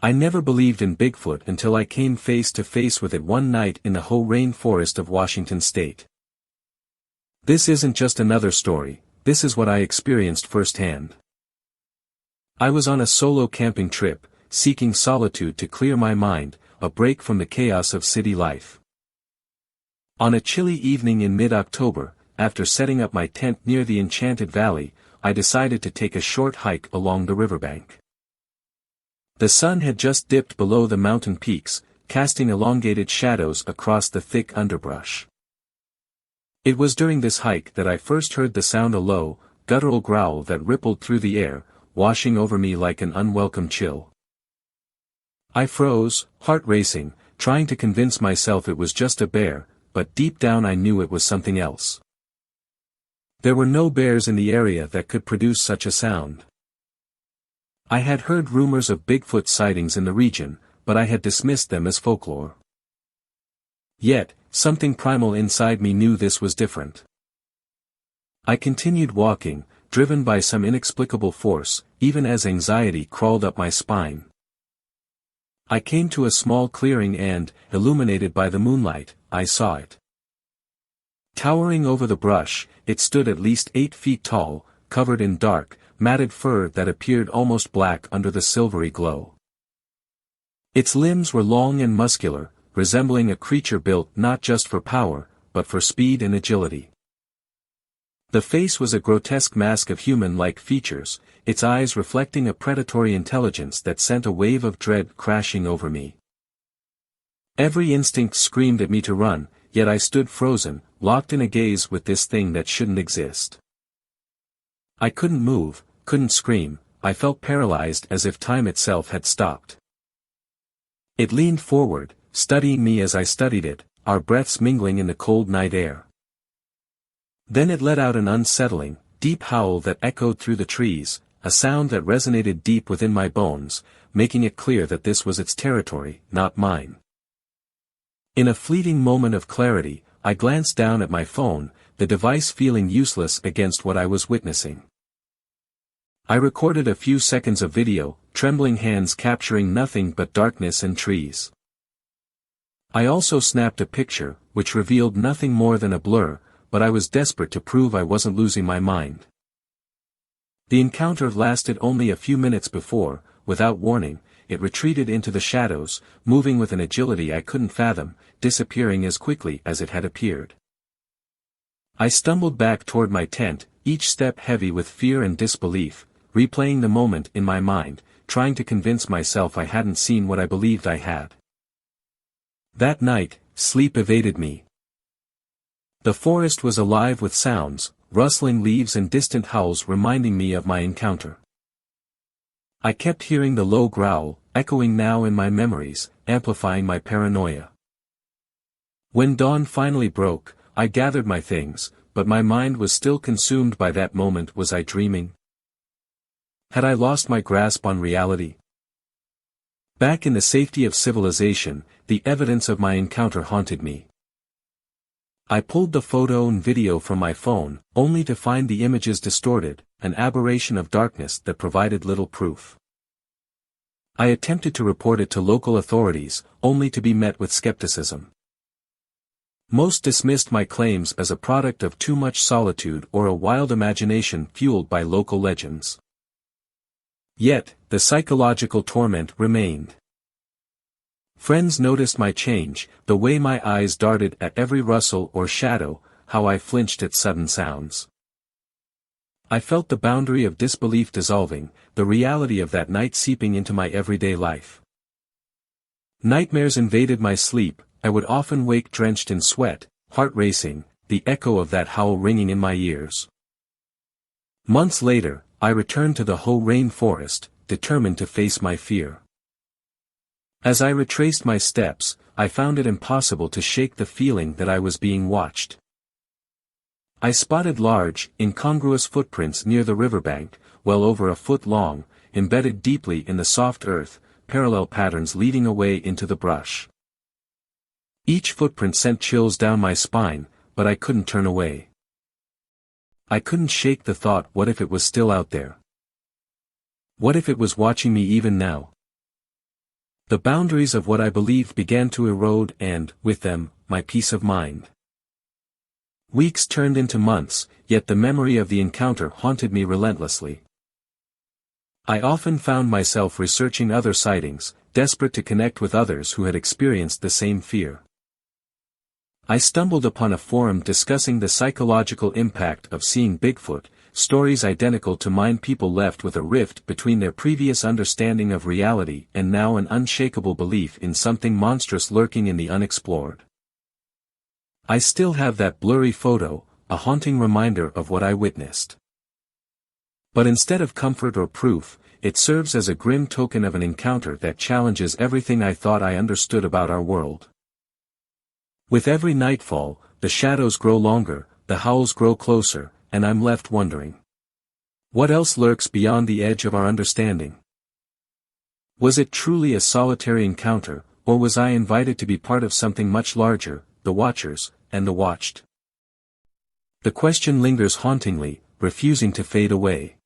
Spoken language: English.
I never believed in Bigfoot until I came face to face with it one night in the Hoh rainforest of Washington state. This isn't just another story, this is what I experienced firsthand. I was on a solo camping trip, seeking solitude to clear my mind, a break from the chaos of city life. On a chilly evening in mid-October, after setting up my tent near the Enchanted Valley, I decided to take a short hike along the riverbank. The sun had just dipped below the mountain peaks, casting elongated shadows across the thick underbrush. It was during this hike that I first heard the sound, a low, guttural growl that rippled through the air, washing over me like an unwelcome chill. I froze, heart racing, trying to convince myself it was just a bear, but deep down I knew it was something else. There were no bears in the area that could produce such a sound. I had heard rumors of Bigfoot sightings in the region, but I had dismissed them as folklore. Yet, something primal inside me knew this was different. I continued walking, driven by some inexplicable force, even as anxiety crawled up my spine. I came to a small clearing and, illuminated by the moonlight, I saw it. Towering over the brush, it stood at least 8 feet tall, covered in dark, matted fur that appeared almost black under the silvery glow. Its limbs were long and muscular, resembling a creature built not just for power, but for speed and agility. The face was a grotesque mask of human-like features, its eyes reflecting a predatory intelligence that sent a wave of dread crashing over me. Every instinct screamed at me to run, yet I stood frozen, locked in a gaze with this thing that shouldn't exist. I couldn't move, couldn't scream, I felt paralyzed as if time itself had stopped. It leaned forward, studying me as I studied it, our breaths mingling in the cold night air. Then it let out an unsettling, deep howl that echoed through the trees, a sound that resonated deep within my bones, making it clear that this was its territory, not mine. In a fleeting moment of clarity, I glanced down at my phone, the device feeling useless against what I was witnessing. I recorded a few seconds of video, trembling hands capturing nothing but darkness and trees. I also snapped a picture, which revealed nothing more than a blur, but I was desperate to prove I wasn't losing my mind. The encounter lasted only a few minutes before, without warning, it retreated into the shadows, moving with an agility I couldn't fathom, disappearing as quickly as it had appeared. I stumbled back toward my tent, each step heavy with fear and disbelief, replaying the moment in my mind, trying to convince myself I hadn't seen what I believed I had. That night, sleep evaded me. The forest was alive with sounds, rustling leaves and distant howls reminding me of my encounter. I kept hearing the low growl, echoing now in my memories, amplifying my paranoia. When dawn finally broke, I gathered my things, but my mind was still consumed by that moment. Was I dreaming? Had I lost my grasp on reality? Back in the safety of civilization, the evidence of my encounter haunted me. I pulled the photo and video from my phone, only to find the images distorted, an aberration of darkness that provided little proof. I attempted to report it to local authorities, only to be met with skepticism. Most dismissed my claims as a product of too much solitude or a wild imagination fueled by local legends. Yet, the psychological torment remained. Friends noticed my change, the way my eyes darted at every rustle or shadow, how I flinched at sudden sounds. I felt the boundary of disbelief dissolving, the reality of that night seeping into my everyday life. Nightmares invaded my sleep, I would often wake drenched in sweat, heart racing, the echo of that howl ringing in my ears. Months later, I returned to the Hoh rainforest, determined to face my fear. As I retraced my steps, I found it impossible to shake the feeling that I was being watched. I spotted large, incongruous footprints near the riverbank, well over a foot long, embedded deeply in the soft earth, parallel patterns leading away into the brush. Each footprint sent chills down my spine, but I couldn't turn away. I couldn't shake the thought, what if it was still out there? What if it was watching me even now? The boundaries of what I believed began to erode and, with them, my peace of mind. Weeks turned into months, yet the memory of the encounter haunted me relentlessly. I often found myself researching other sightings, desperate to connect with others who had experienced the same fear. I stumbled upon a forum discussing the psychological impact of seeing Bigfoot, stories identical to mine. People left with a rift between their previous understanding of reality and now an unshakable belief in something monstrous lurking in the unexplored. I still have that blurry photo, a haunting reminder of what I witnessed. But instead of comfort or proof, it serves as a grim token of an encounter that challenges everything I thought I understood about our world. With every nightfall, the shadows grow longer, the howls grow closer, and I'm left wondering. What else lurks beyond the edge of our understanding? Was it truly a solitary encounter, or was I invited to be part of something much larger, the watchers, and the watched? The question lingers hauntingly, refusing to fade away.